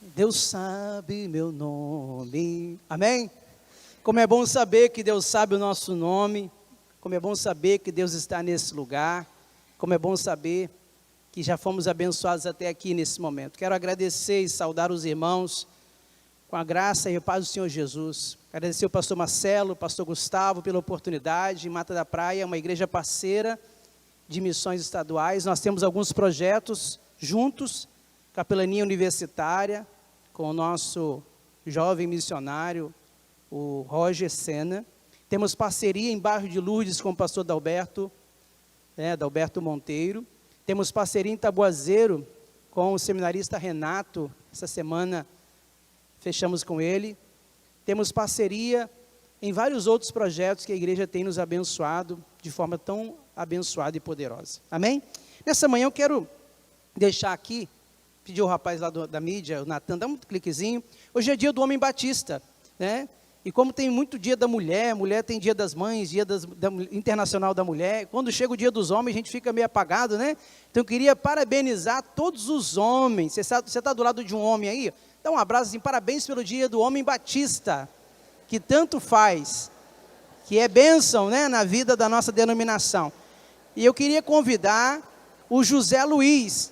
Deus sabe meu nome. Amém? Como é bom saber que Deus sabe o nosso nome. Como é bom saber que Deus está nesse lugar. Como é bom saber que já fomos abençoados até aqui nesse momento. Quero agradecer e saudar os irmãos com a graça e a paz do Senhor Jesus. Agradecer ao pastor Marcelo, pastor Gustavo pela oportunidade. Mata da Praia, uma igreja parceira de missões estaduais. Nós temos alguns projetos juntos, capelania universitária, com o nosso jovem missionário, o Roger Sena. Temos parceria em bairro de Lourdes com o pastor Dalberto, Dalberto Monteiro. Temos parceria em Taboazeiro com o seminarista Renato. Essa semana fechamos com ele. Temos parceria em vários outros projetos que a igreja tem nos abençoado de forma tão abençoada e poderosa. Amém? Nessa manhã eu quero deixar aqui, pedir ao rapaz lá da mídia, o Natan, dá um cliquezinho. Hoje é dia do homem batista, né? E como tem muito dia da mulher, mulher tem dia das mães, dia internacional da mulher. Quando chega o dia dos homens, a gente fica meio apagado, né? Então eu queria parabenizar todos os homens. Você está do lado de um homem aí? Dá um abraço assim, parabéns pelo dia do homem batista, que tanto faz, que é bênção, né, na vida da nossa denominação. E eu queria convidar o José Luiz,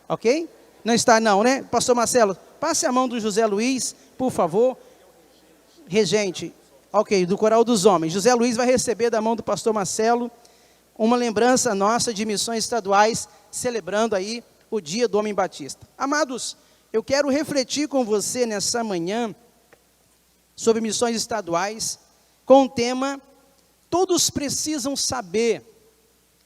ok? Não está não, né? Pastor Marcelo, passe a mão do José Luiz, por favor. Regente, ok, do Coral dos Homens. José Luiz vai receber da mão do pastor Marcelo uma lembrança nossa de missões estaduais, celebrando aí o dia do homem batista. Amados, eu quero refletir com você nessa manhã sobre missões estaduais, com o tema todos precisam saber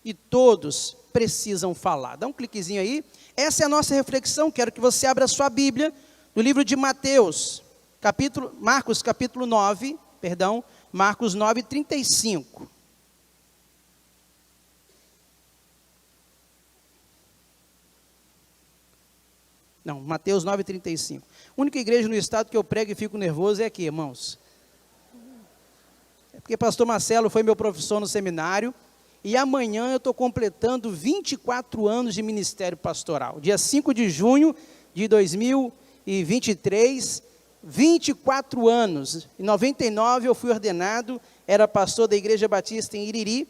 e todos precisam falar. Dá um cliquezinho aí. Essa é a nossa reflexão. Quero que você abra a sua Bíblia no livro de Marcos capítulo 9, Marcos 9, 35. Não, Mateus 9, 35. A única igreja no estado que eu prego e fico nervoso é aqui, irmãos. É porque pastor Marcelo foi meu professor no seminário, e amanhã eu estou completando 24 anos de ministério pastoral. Dia 5 de junho de 2023, 24 anos. Em 99 eu fui ordenado, era pastor da Igreja Batista em Iriri.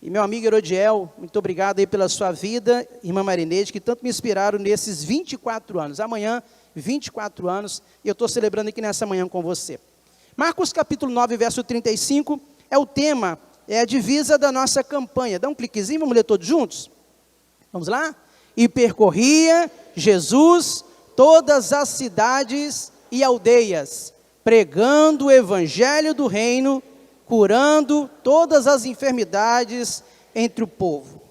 E meu amigo Herodiel, muito obrigado aí pela sua vida, irmã Marinete, que tanto me inspiraram nesses 24 anos. Amanhã, 24 anos, e eu estou celebrando aqui nessa manhã com você. Marcos capítulo 9, verso 35, é o tema, é a divisa da nossa campanha. Dá um cliquezinho, vamos ler todos juntos? Vamos lá? E percorria Jesus todas as cidades e aldeias, pregando o evangelho do reino, curando todas as enfermidades entre o povo.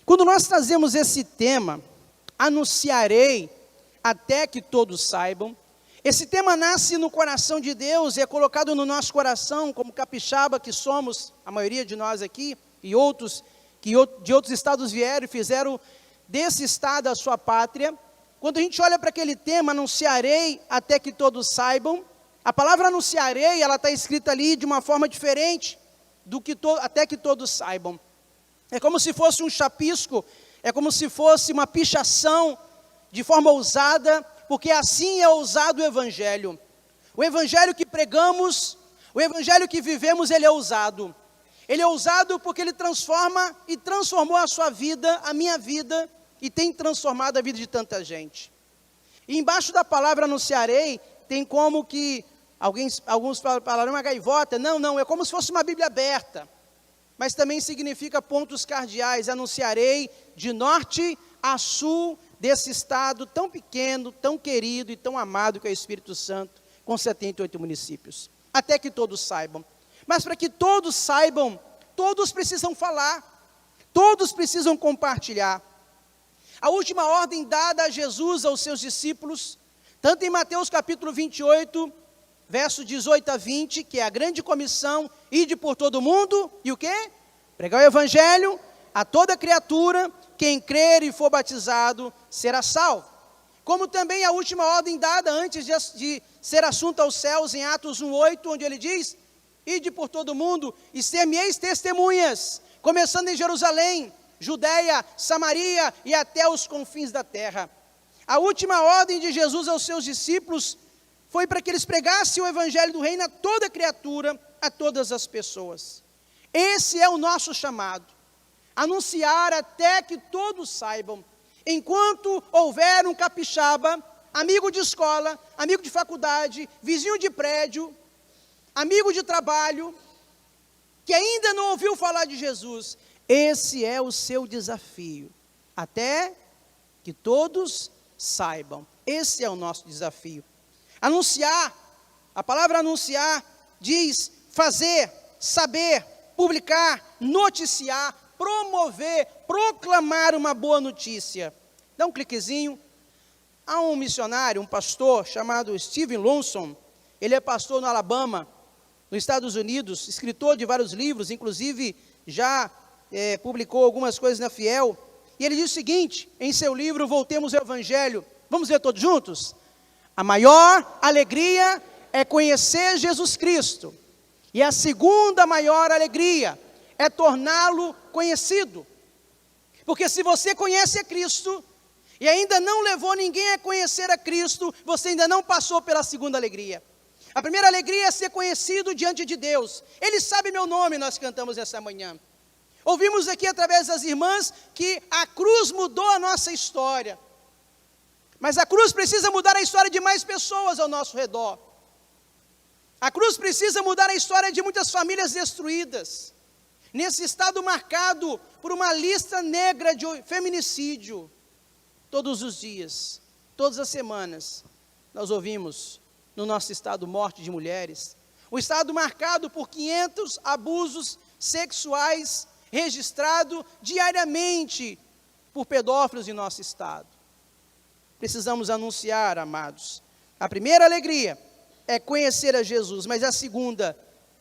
Quando nós trazemos esse tema, anunciarei até que todos saibam, esse tema nasce no coração de Deus e é colocado no nosso coração, como capixaba que somos, a maioria de nós aqui, e outros que de outros estados vieram e fizeram desse estado a sua pátria. Quando a gente olha para aquele tema, anunciarei até que todos saibam, a palavra anunciarei, ela está escrita ali de uma forma diferente do que até que todos saibam. É como se fosse um chapisco, é como se fosse uma pichação de forma ousada, porque assim é ousado o evangelho. O evangelho que pregamos, o evangelho que vivemos, ele é ousado. Ele é ousado porque ele transforma e transformou a sua vida, a minha vida, e tem transformado a vida de tanta gente. E embaixo da palavra anunciarei, tem como que, alguns falaram uma gaivota, não, é como se fosse uma Bíblia aberta, mas também significa pontos cardeais, anunciarei de norte a sul desse estado tão pequeno, tão querido e tão amado que é o Espírito Santo, com 78 municípios, até que todos saibam. Mas para que todos saibam, todos precisam falar, todos precisam compartilhar. A última ordem dada a Jesus aos seus discípulos, tanto em Mateus capítulo 28, verso 18 a 20, que é a grande comissão, ide por todo mundo, e o quê? Pregar o evangelho a toda criatura, quem crer e for batizado será salvo. Como também a última ordem dada antes de ser assunto aos céus, em Atos 1:8, onde ele diz, ide por todo mundo e ser-me-eis testemunhas, começando em Jerusalém, Judeia, Samaria e até os confins da terra. A última ordem de Jesus aos seus discípulos foi para que eles pregassem o evangelho do reino a toda criatura, a todas as pessoas. Esse é o nosso chamado, anunciar até que todos saibam. Enquanto houver um capixaba, amigo de escola, amigo de faculdade, vizinho de prédio, amigo de trabalho, que ainda não ouviu falar de Jesus, esse é o seu desafio, até que todos saibam. Esse é o nosso desafio. Anunciar, a palavra anunciar diz fazer, saber, publicar, noticiar, promover, proclamar uma boa notícia. Dá um cliquezinho. Há um missionário, um pastor chamado Steven Lawson. Ele é pastor no Alabama, nos Estados Unidos, escritor de vários livros, inclusive já publicou algumas coisas na Fiel. E ele diz o seguinte, em seu livro Voltemos ao Evangelho. Vamos ler todos juntos? A maior alegria é conhecer Jesus Cristo. E a segunda maior alegria é torná-lo conhecido. Porque se você conhece a Cristo e ainda não levou ninguém a conhecer a Cristo, você ainda não passou pela segunda alegria. A primeira alegria é ser conhecido diante de Deus. Ele sabe meu nome, nós cantamos essa manhã. Ouvimos aqui através das irmãs que a cruz mudou a nossa história. Mas a cruz precisa mudar a história de mais pessoas ao nosso redor. A cruz precisa mudar a história de muitas famílias destruídas. Nesse estado marcado por uma lista negra de feminicídio. Todos os dias, todas as semanas, nós ouvimos no nosso estado morte de mulheres. O estado marcado por 500 abusos sexuais registrados diariamente por pedófilos em nosso estado. Precisamos anunciar, amados. A primeira alegria é conhecer a Jesus, mas a segunda,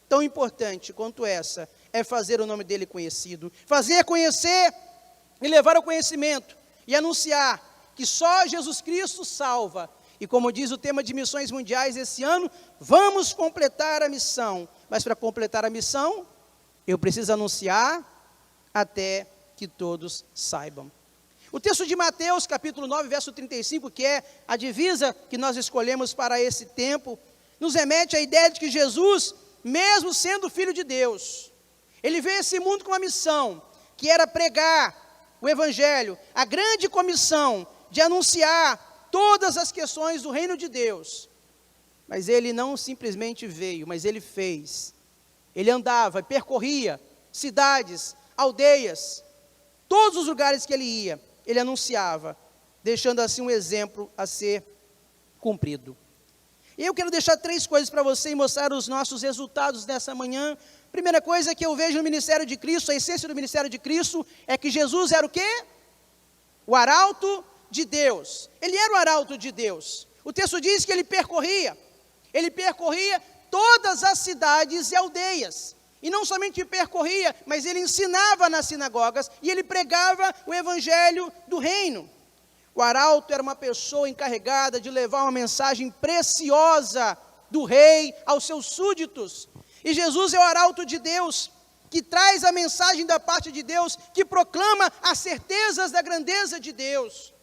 tão importante quanto essa, é fazer o nome dele conhecido. Fazer conhecer e levar ao conhecimento e anunciar que só Jesus Cristo salva. E como diz o tema de missões mundiais esse ano, vamos completar a missão. Mas para completar a missão, eu preciso anunciar até que todos saibam. O texto de Mateus, capítulo 9, verso 35, que é a divisa que nós escolhemos para esse tempo, nos remete à ideia de que Jesus, mesmo sendo filho de Deus, ele veio a esse mundo com uma missão, que era pregar o evangelho, a grande comissão de anunciar todas as questões do reino de Deus. Mas ele não simplesmente veio, mas ele fez. Ele andava, percorria cidades, aldeias, todos os lugares que ele ia, ele anunciava, deixando assim um exemplo a ser cumprido. E eu quero deixar 3 coisas para você e mostrar os nossos resultados nessa manhã. Primeira coisa que eu vejo no ministério de Cristo, a essência do ministério de Cristo, é que Jesus era o quê? O arauto de Deus. Ele era o arauto de Deus. O texto diz que ele percorria todas as cidades e aldeias. E não somente percorria, mas ele ensinava nas sinagogas e ele pregava o evangelho do reino. O arauto era uma pessoa encarregada de levar uma mensagem preciosa do rei aos seus súditos. E Jesus é o arauto de Deus, que traz a mensagem da parte de Deus, que proclama as certezas da grandeza de Deus.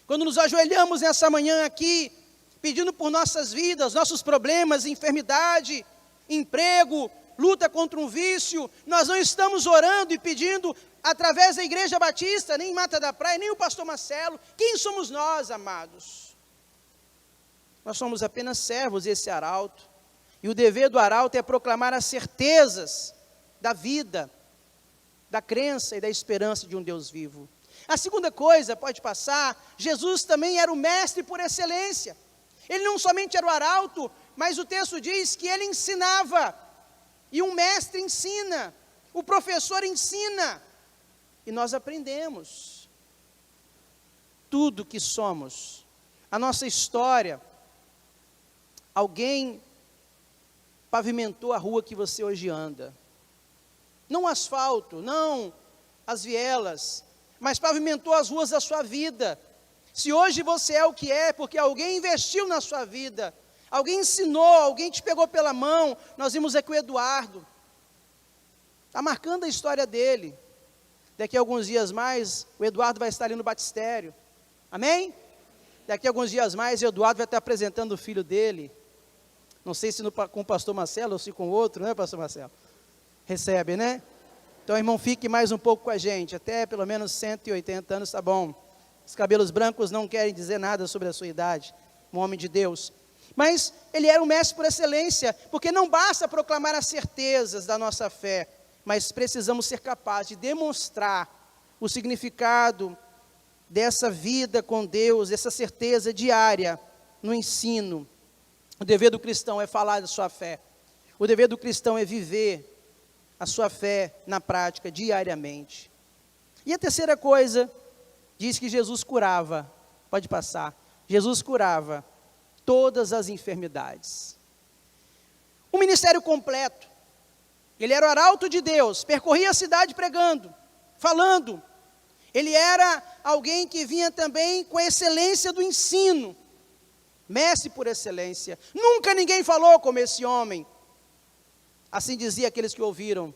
Quando nos ajoelhamos nessa manhã aqui, pedindo por nossas vidas, nossos problemas, enfermidade, emprego, luta contra um vício, nós não estamos orando e pedindo através da Igreja Batista, nem Mata da Praia, nem o pastor Marcelo. Quem somos nós, amados? Nós somos apenas servos desse arauto. E o dever do arauto é proclamar as certezas da vida, da crença e da esperança de um Deus vivo. A segunda coisa, pode passar, Jesus também era o mestre por excelência. Ele não somente era o arauto, mas o texto diz que ele ensinava. E um mestre ensina, o professor ensina, e nós aprendemos. Tudo que somos, a nossa história, alguém pavimentou a rua que você hoje anda. Não o asfalto, não as vielas, mas pavimentou as ruas da sua vida. Se hoje você é o que é, porque alguém investiu na sua vida, alguém ensinou, alguém te pegou pela mão. Nós vimos aqui o Eduardo, está marcando a história dele. Daqui a alguns dias mais, o Eduardo vai estar ali no batistério, amém? Daqui a alguns dias mais, o Eduardo vai estar apresentando o filho dele. Não sei se com o pastor Marcelo ou se com outro, né, pastor Marcelo? Recebe, né? Então, irmão, fique mais um pouco com a gente. Até pelo menos 180 anos, tá bom. Os cabelos brancos não querem dizer nada sobre a sua idade. Um homem de Deus. Mas ele era um mestre por excelência, porque não basta proclamar as certezas da nossa fé, mas precisamos ser capazes de demonstrar o significado dessa vida com Deus, essa certeza diária no ensino. O dever do cristão é falar da sua fé. O dever do cristão é viver a sua fé na prática diariamente. E a terceira coisa, diz que Jesus curava, pode passar, Jesus curava todas as enfermidades. Um ministério completo. Ele era o arauto de Deus, percorria a cidade pregando, falando. Ele era alguém que vinha também com a excelência do ensino, mestre por excelência. Nunca ninguém falou como esse homem. Assim dizia aqueles que ouviram.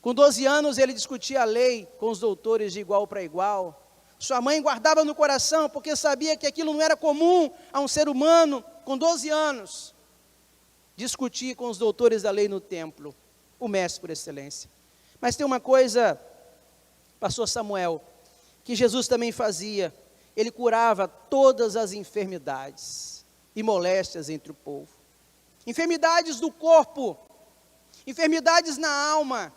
Com 12 anos ele discutia a lei com os doutores de igual para igual. Sua mãe guardava no coração, porque sabia que aquilo não era comum a um ser humano, com 12 anos, discutir com os doutores da lei no templo, o mestre por excelência. Mas tem uma coisa, pastor Samuel, que Jesus também fazia, ele curava todas as enfermidades e moléstias entre o povo. Enfermidades do corpo, enfermidades na alma,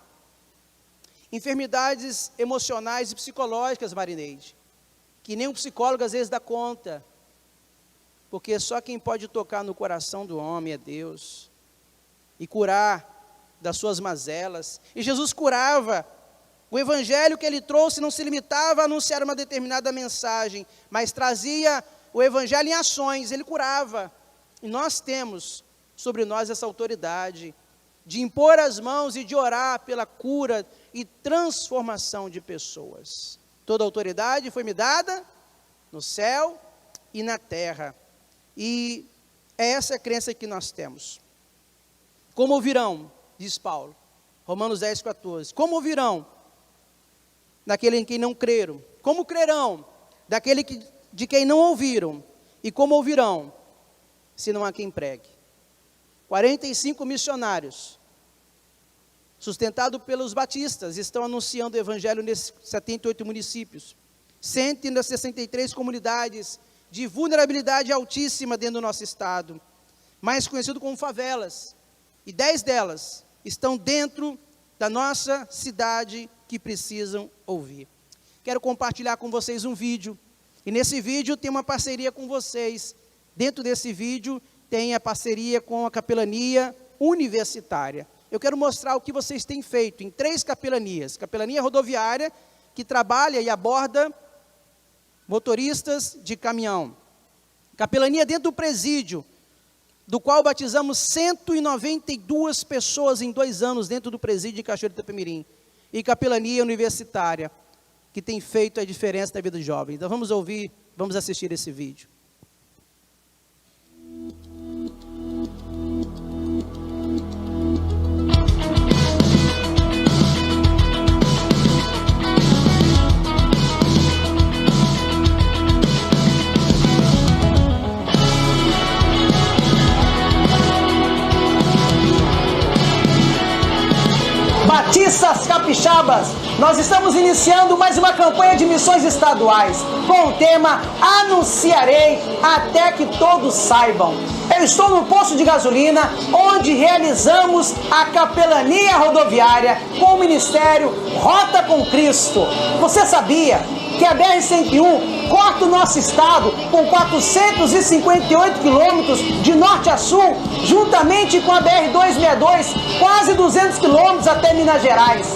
enfermidades emocionais e psicológicas, Marineide, que nem um psicólogo às vezes dá conta, porque só quem pode tocar no coração do homem é Deus, e curar das suas mazelas. E Jesus curava. O evangelho que ele trouxe não se limitava a anunciar uma determinada mensagem, mas trazia o evangelho em ações, ele curava. E nós temos sobre nós essa autoridade de impor as mãos e de orar pela cura e transformação de pessoas. Toda a autoridade foi me dada no céu e na terra. E é essa a crença que nós temos. Como ouvirão, diz Paulo, Romanos 10, 14. Como ouvirão daquele em quem não creram? Como crerão de quem não ouviram? E como ouvirão, se não há quem pregue? 45 missionários, sustentados pelos batistas, estão anunciando o evangelho nesses 78 municípios. 163 comunidades de vulnerabilidade altíssima dentro do nosso estado, mais conhecido como favelas. E 10 delas estão dentro da nossa cidade que precisam ouvir. Quero compartilhar com vocês um vídeo. E nesse vídeo tem uma parceria com vocês. Dentro desse vídeo tem a parceria com a capelania universitária. Eu quero mostrar o que vocês têm feito em 3 capelanias. Capelania rodoviária, que trabalha e aborda motoristas de caminhão. Capelania dentro do presídio, do qual batizamos 192 pessoas em 2 anos dentro do presídio de Cachoeiro de Itapemirim. E capelania universitária, que tem feito a diferença na vida dos jovens. Então vamos ouvir, vamos assistir esse vídeo. Batistas Capixabas, nós estamos iniciando mais uma campanha de missões estaduais, com o tema Anunciarei até que todos saibam. Eu estou no posto de gasolina, onde realizamos a capelania rodoviária com o Ministério Rota com Cristo. Você sabia que a BR-101 corta o nosso estado com 458 quilômetros de norte a sul, juntamente com a BR-262, quase 200 quilômetros até Minas Gerais.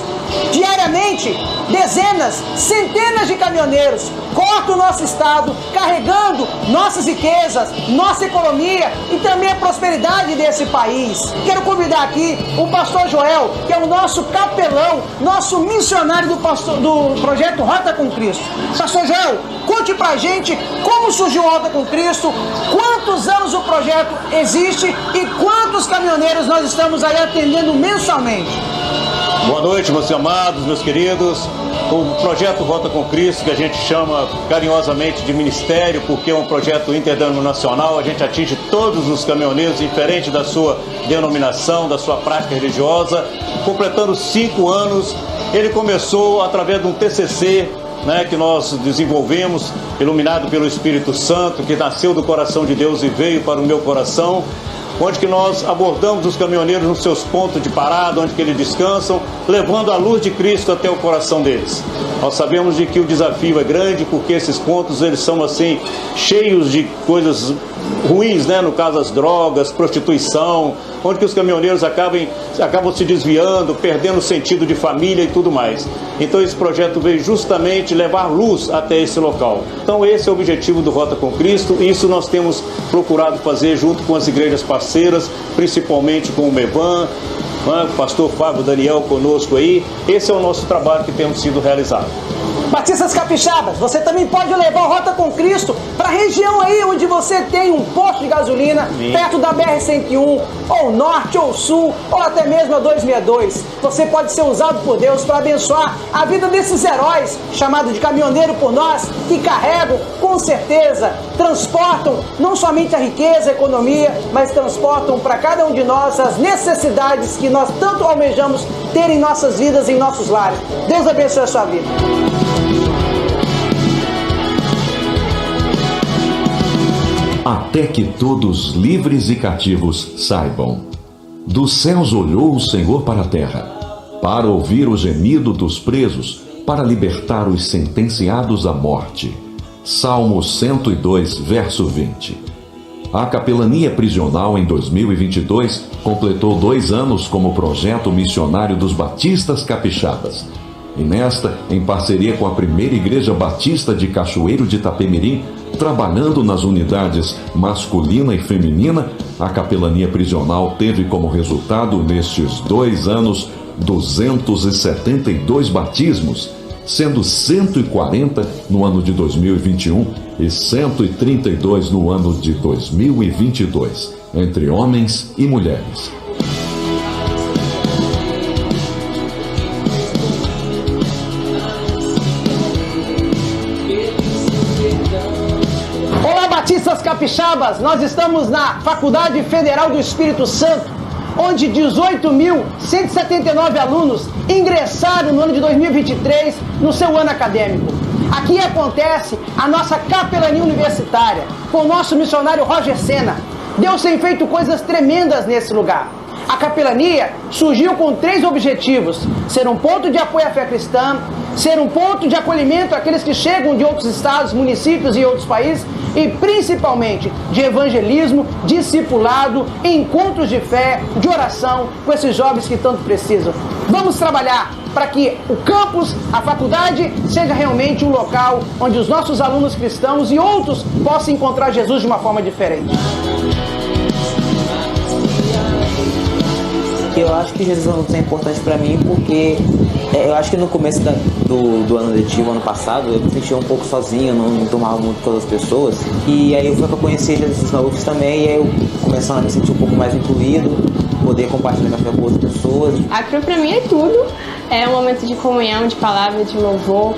Diariamente, dezenas, centenas de caminhoneiros cortam o nosso estado, carregando nossas riquezas, nossa economia e também a prosperidade desse país. Quero convidar aqui o pastor Joel, que é o nosso capelão, nosso missionário do projeto Rota com Cristo. Pastor Joel, conte pra gente como surgiu a Rota com Cristo, quantos anos o projeto existe e quantos caminhoneiros nós estamos aí atendendo mensalmente. Boa noite, meus amados, meus queridos. O projeto Rota com Cristo, que a gente chama carinhosamente de ministério, porque é um projeto interdenominacional, a gente atinge todos os caminhoneiros, diferente da sua denominação, da sua prática religiosa. Completando 5 anos, ele começou através de um TCC, que nós desenvolvemos, iluminado pelo Espírito Santo, que nasceu do coração de Deus e veio para o meu coração, onde que nós abordamos os caminhoneiros nos seus pontos de parada, onde que eles descansam, levando a luz de Cristo até o coração deles. Nós sabemos de que o desafio é grande, porque esses pontos, eles são assim, cheios de coisas ruins, no caso as drogas, prostituição, onde que os caminhoneiros acabam se desviando, perdendo o sentido de família e tudo mais. Então esse projeto veio justamente levar luz até esse local. Então esse é o objetivo do Rota com Cristo, e isso nós temos procurado fazer junto com as igrejas parceiras, principalmente com o MEVAN, o pastor Fábio Daniel conosco aí. Esse é o nosso trabalho que temos sido realizado. Batistas Capixabas, você também pode levar o Rota com Cristo para a região aí onde você tem um posto de gasolina, perto da BR-101, ou norte, ou sul, ou até mesmo a 262. Você pode ser usado por Deus para abençoar a vida desses heróis, chamados de caminhoneiro por nós, que carregam, com certeza, transportam não somente a riqueza, a economia, mas transportam para cada um de nós as necessidades que nós tanto almejamos ter em nossas vidas, em nossos lares. Deus abençoe a sua vida. Até que todos, livres e cativos, saibam. Dos céus olhou o Senhor para a terra, para ouvir o gemido dos presos, para libertar os sentenciados à morte. Salmo 102, verso 20. A Capelania Prisional, em 2022, completou 2 anos como projeto missionário dos Batistas Capixabas. E nesta, em parceria com a primeira Igreja Batista de Cachoeiro de Itapemirim, trabalhando nas unidades masculina e feminina, a Capelania Prisional teve como resultado, nestes 2 anos, 272 batismos, sendo 140 no ano de 2021 e 132 no ano de 2022, entre homens e mulheres. Batistas Capixabas, nós estamos na Faculdade Federal do Espírito Santo, onde 18.179 alunos ingressaram no ano de 2023 no seu ano acadêmico. Aqui acontece a nossa capelania universitária, com o nosso missionário Roger Sena. Deus tem feito coisas tremendas nesse lugar. A capelania surgiu com 3 objetivos: ser um ponto de apoio à fé cristã, ser um ponto de acolhimento àqueles que chegam de outros estados, municípios e outros países, e principalmente de evangelismo, discipulado, encontros de fé, de oração com esses jovens que tanto precisam. Vamos trabalhar para que o campus, a faculdade, seja realmente um local onde os nossos alunos cristãos e outros possam encontrar Jesus de uma forma diferente. Eu acho que Jesus não é importante para mim porque eu acho que no começo do ano letivo, ano passado, eu me sentia um pouco sozinho, não tomava muito com as pessoas. E aí foi que eu conheci Jesus na UFES também, e aí eu começando a me sentir um pouco mais incluído, poder compartilhar café com outras pessoas. A CRU para mim é tudo, é um momento de comunhão, de palavra, de louvor.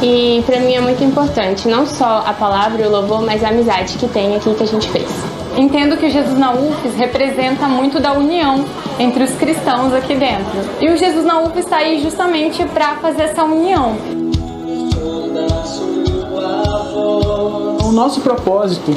E para mim é muito importante, não só a palavra e o louvor, mas a amizade que tem aqui que a gente fez. Entendo que o Jesus na UFES representa muito da união entre os cristãos aqui dentro. E o Jesus na UFES está aí justamente para fazer essa união. O nosso propósito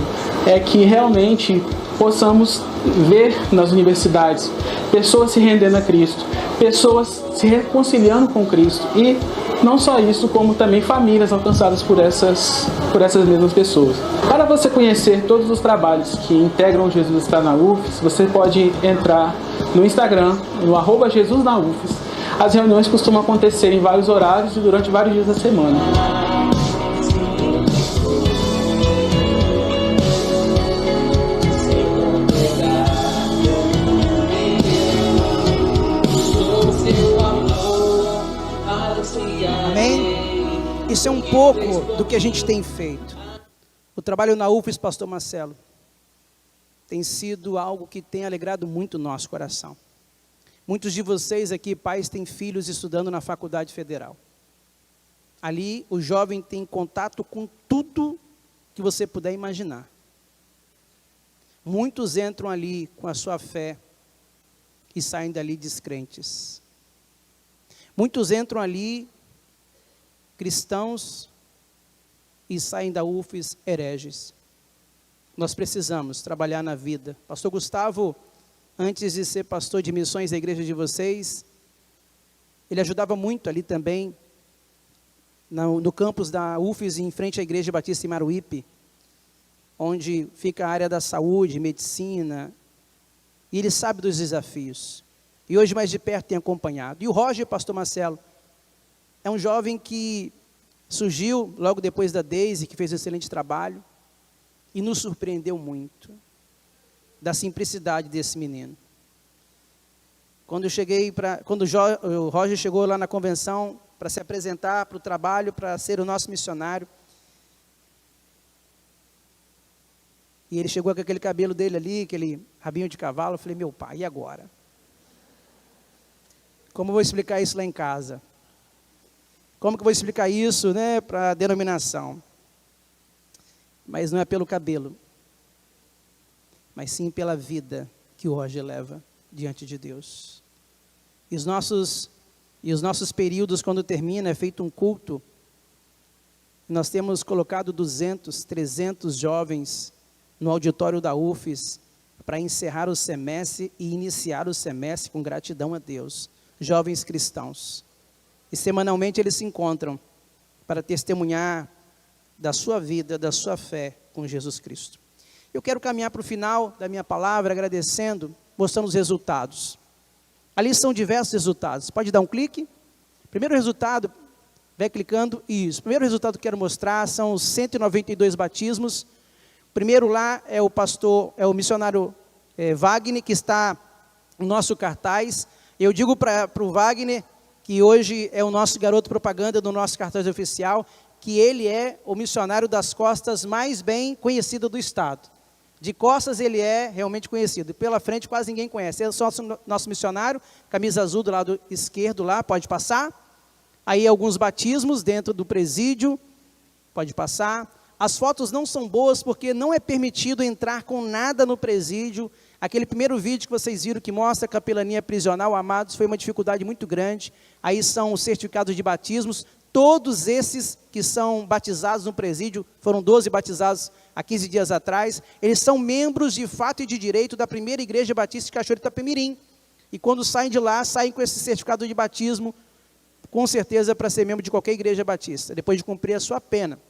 é que realmente possamos ver nas universidades pessoas se rendendo a Cristo, pessoas se reconciliando com Cristo, e não só isso, como também famílias alcançadas por essas mesmas pessoas. Para você conhecer todos os trabalhos que integram Jesus está na UFES, você pode entrar no Instagram, no @JesusNaUFES. As reuniões costumam acontecer em vários horários e durante vários dias da semana. Amém? Isso é um pouco do que a gente tem feito. O trabalho na UFES, pastor Marcelo, tem sido algo que tem alegrado muito o nosso coração. Muitos de vocês aqui, pais, têm filhos estudando na Faculdade Federal. Ali o jovem tem contato com tudo que você puder imaginar. Muitos entram ali com a sua fé e saem dali descrentes. Muitos entram ali cristãos e saem da UFES hereges. Nós precisamos trabalhar na vida. Pastor Gustavo, antes de ser pastor de missões da igreja de vocês, ele ajudava muito ali também, no campus da UFES, em frente à Igreja Batista em Maruípe, onde fica a área da saúde, medicina, e ele sabe dos desafios. E hoje mais de perto tem acompanhado. E o Roger, pastor Marcelo, é um jovem que surgiu logo depois da Deise, que fez um excelente trabalho, e nos surpreendeu muito, da simplicidade desse menino. Quando o Roger chegou lá na convenção, para se apresentar para o trabalho, para ser o nosso missionário, e ele chegou com aquele cabelo dele ali, aquele rabinho de cavalo, eu falei, meu pai, e agora? Como eu vou explicar isso lá em casa? Como que eu vou explicar isso, né, para a denominação? Mas não é pelo cabelo, mas sim pela vida que o Roger leva diante de Deus. E os nossos períodos, quando termina, é feito um culto. Nós temos colocado 200, 300 jovens no auditório da UFES para encerrar o semestre e iniciar o semestre com gratidão a Deus. Jovens cristãos. E semanalmente eles se encontram para testemunhar da sua vida, da sua fé com Jesus Cristo. Eu quero caminhar para o final da minha palavra agradecendo, mostrando os resultados. Ali são diversos resultados. Pode dar um clique? Primeiro resultado, vai clicando, isso. Primeiro resultado que eu quero mostrar são os 192 batismos. O primeiro lá é o missionário Wagner, que está no nosso cartaz. Eu digo para o Wagner, que hoje é o nosso garoto propaganda do nosso cartaz oficial, que ele é o missionário das costas mais bem conhecido do estado. De costas ele é realmente conhecido, pela frente quase ninguém conhece. Esse é o nosso missionário, camisa azul do lado esquerdo lá, pode passar. Aí alguns batismos dentro do presídio, pode passar. As fotos não são boas porque não é permitido entrar com nada no presídio. Aquele primeiro vídeo que vocês viram que mostra a capelania prisional, amados, foi uma dificuldade muito grande. Aí são os certificados de batismos. Todos esses que são batizados no presídio, foram 12 batizados há 15 dias atrás, eles são membros de fato e de direito da primeira igreja batista de Cachoeiro de Itapemirim. E quando saem de lá, saem com esse certificado de batismo, com certeza para ser membro de qualquer igreja batista, depois de cumprir a sua pena.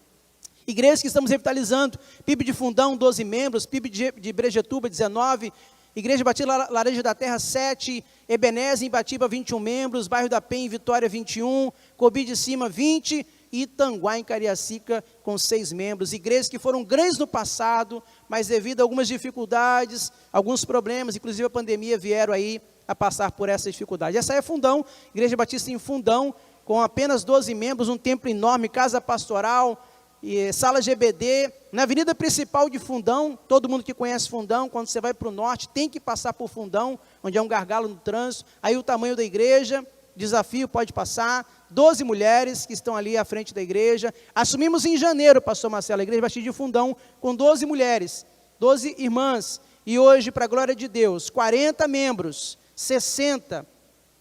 Igrejas que estamos revitalizando, PIB de Fundão, 12 membros, PIB de Brejetuba, 19, Igreja Batista Laranja da Terra, 7, Ebenezer em Batiba, 21 membros, Bairro da Penha em Vitória, 21, Cobi de Cima, 20, e Itanguá em Cariacica, com 6 membros. Igrejas que foram grandes no passado, mas devido a algumas dificuldades, alguns problemas, inclusive a pandemia, vieram aí a passar por essa dificuldade. Essa é Fundão, Igreja Batista em Fundão, com apenas 12 membros, um templo enorme, casa pastoral, e sala GBD, na avenida principal de Fundão. Todo mundo que conhece Fundão, quando você vai para o norte, tem que passar por Fundão, onde é um gargalo no trânsito. Aí o tamanho da igreja, desafio, pode passar, 12 mulheres que estão ali à frente da igreja. Assumimos em janeiro, pastor Marcelo, a Igreja Batista de Fundão, com 12 mulheres, 12 irmãs, e hoje, para a glória de Deus, 40 membros, 60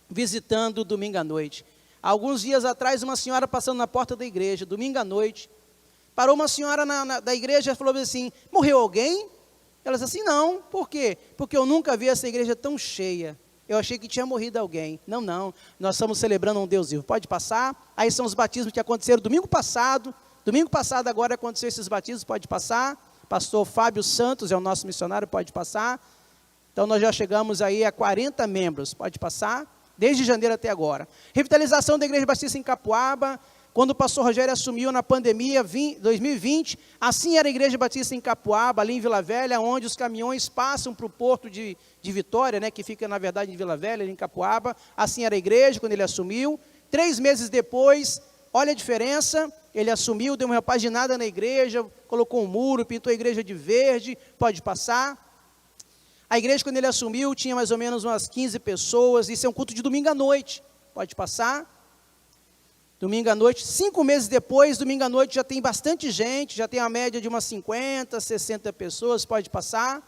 visitando domingo à noite. Alguns dias atrás, uma senhora passando na porta da igreja, domingo à noite, parou uma senhora da igreja e falou assim, morreu alguém? Ela disse assim, não, por quê? Porque eu nunca vi essa igreja tão cheia, eu achei que tinha morrido alguém. Não, nós estamos celebrando um Deus vivo. Pode passar. Aí são os batismos que aconteceram domingo passado agora aconteceu esses batismos, pode passar. Pastor Fábio Santos é o nosso missionário, pode passar. Então nós já chegamos aí a 40 membros, pode passar, desde janeiro até agora. Revitalização da Igreja Batista em Capuaba. Quando o pastor Rogério assumiu na pandemia 2020, assim era a Igreja Batista em Capuaba, ali em Vila Velha, onde os caminhões passam para o porto de Vitória, né, que fica na verdade em Vila Velha, ali em Capuaba. Assim era a igreja quando ele assumiu. 3 meses depois, olha a diferença, ele assumiu, deu uma repaginada na igreja, colocou um muro, pintou a igreja de verde, pode passar. A igreja quando ele assumiu tinha mais ou menos umas 15 pessoas, isso é um culto de domingo à noite, pode passar. Domingo à noite, 5 meses depois, domingo à noite já tem bastante gente, já tem a média de umas 50, 60 pessoas, pode passar.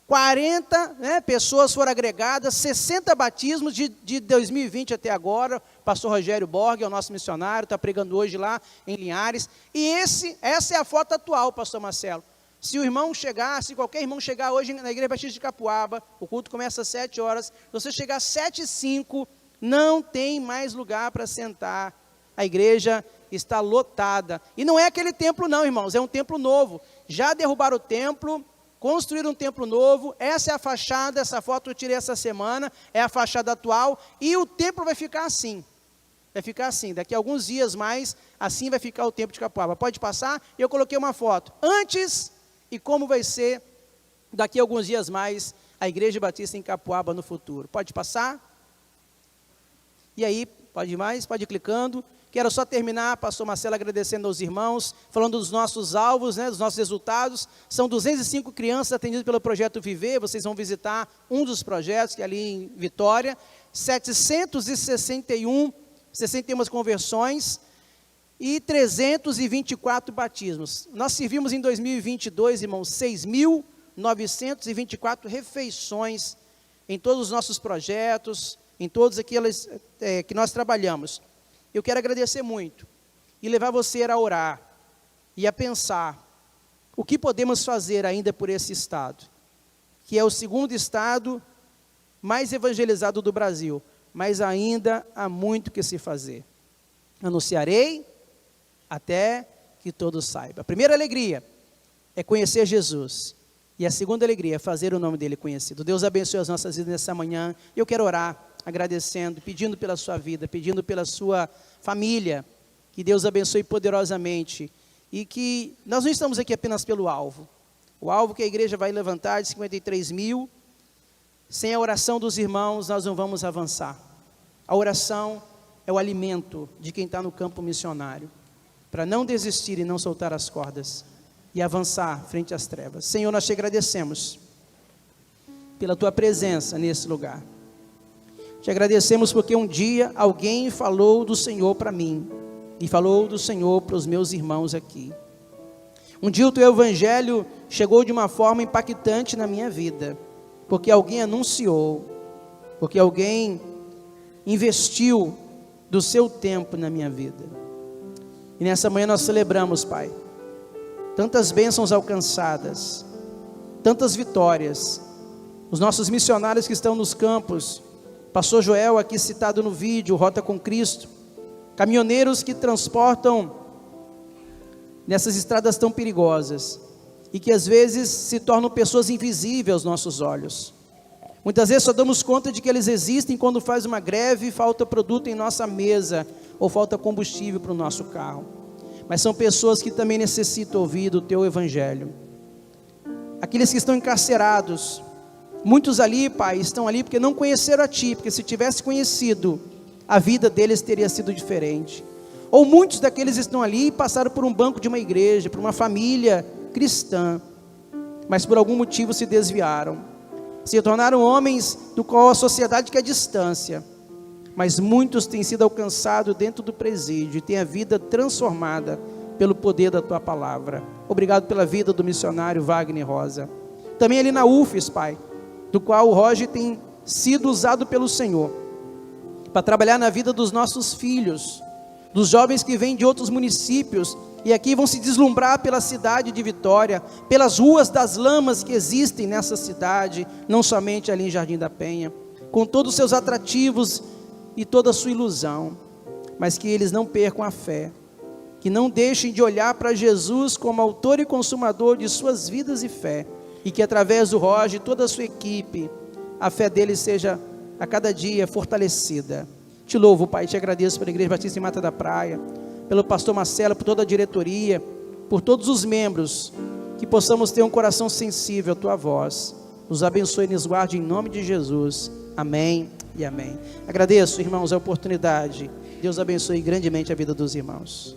40 pessoas foram agregadas, 60 batismos de 2020 até agora. O pastor Rogério Borg é o nosso missionário, está pregando hoje lá em Linhares. E essa é a foto atual, pastor Marcelo. Se o irmão chegar, se qualquer irmão chegar hoje na Igreja Batista de Capuaba, o culto começa às 7 horas, se você chegar às 7h05, não tem mais lugar para sentar. A igreja está lotada. E não é aquele templo não, irmãos, é um templo novo. Já derrubaram o templo, construíram um templo novo. Essa é a fachada, essa foto eu tirei essa semana, é a fachada atual. E o templo vai ficar assim. Vai ficar assim, daqui a alguns dias mais, assim vai ficar o templo de Capuaba. Pode passar? Eu coloquei uma foto. Antes e como vai ser, daqui a alguns dias mais, a Igreja Batista em Capuaba no futuro. Pode passar? E aí, pode ir mais? Pode ir clicando. Quero só terminar, pastor Marcelo, agradecendo aos irmãos, falando dos nossos alvos, dos nossos resultados. São 205 crianças atendidas pelo Projeto Viver, vocês vão visitar um dos projetos, que é ali em Vitória. 761 conversões e 324 batismos. Nós servimos em 2022, irmãos, 6.924 refeições em todos os nossos projetos, em todos aqueles que nós trabalhamos. Eu quero agradecer muito e levar você a orar e a pensar o que podemos fazer ainda por esse estado, que é o segundo estado mais evangelizado do Brasil, mas ainda há muito que se fazer. Anunciarei até que todos saibam. A primeira alegria é conhecer Jesus, e a segunda alegria é fazer o nome dele conhecido. Deus abençoe as nossas vidas nessa manhã. Eu quero orar, agradecendo, pedindo pela sua vida, pedindo pela sua família, que Deus abençoe poderosamente, e que nós não estamos aqui apenas pelo alvo. O alvo que a igreja vai levantar de 53 mil, sem a oração dos irmãos nós não vamos avançar. A oração é o alimento de quem está no campo missionário, para não desistir e não soltar as cordas, e avançar frente às trevas. Senhor, nós te agradecemos pela tua presença nesse lugar. Te agradecemos porque um dia alguém falou do Senhor para mim, e falou do Senhor para os meus irmãos aqui. Um dia o teu evangelho chegou de uma forma impactante na minha vida, porque alguém anunciou, porque alguém investiu do seu tempo na minha vida. E nessa manhã nós celebramos, Pai, tantas bênçãos alcançadas, tantas vitórias. Os nossos missionários que estão nos campos, pastor Joel aqui citado no vídeo, Rota com Cristo, caminhoneiros que transportam nessas estradas tão perigosas, e que às vezes se tornam pessoas invisíveis aos nossos olhos. Muitas vezes só damos conta de que eles existem quando faz uma greve e falta produto em nossa mesa, ou falta combustível para o nosso carro. Mas são pessoas que também necessitam ouvir do teu evangelho. Aqueles que estão encarcerados, muitos ali, Pai, estão ali porque não conheceram a Ti, porque se tivesse conhecido, a vida deles teria sido diferente. Ou muitos daqueles estão ali e passaram por um banco de uma igreja, por uma família cristã, mas por algum motivo se desviaram, se tornaram homens do qual a sociedade quer distância, mas muitos têm sido alcançados dentro do presídio e têm a vida transformada pelo poder da Tua palavra. Obrigado pela vida do missionário Wagner Rosa. Também ali na UFES, Pai, do qual o Roger tem sido usado pelo Senhor, para trabalhar na vida dos nossos filhos, dos jovens que vêm de outros municípios, e aqui vão se deslumbrar pela cidade de Vitória, pelas ruas das lamas que existem nessa cidade, não somente ali em Jardim da Penha, com todos os seus atrativos e toda a sua ilusão, mas que eles não percam a fé, que não deixem de olhar para Jesus como autor e consumador de suas vidas e fé, e que através do Roger e toda a sua equipe, a fé deles seja a cada dia fortalecida. Te louvo, Pai, te agradeço pela Igreja Batista em Mata da Praia, pelo pastor Marcelo, por toda a diretoria, por todos os membros, que possamos ter um coração sensível à Tua voz. Nos abençoe e nos guarde em nome de Jesus. Amém e amém. Agradeço, irmãos, a oportunidade. Deus abençoe grandemente a vida dos irmãos.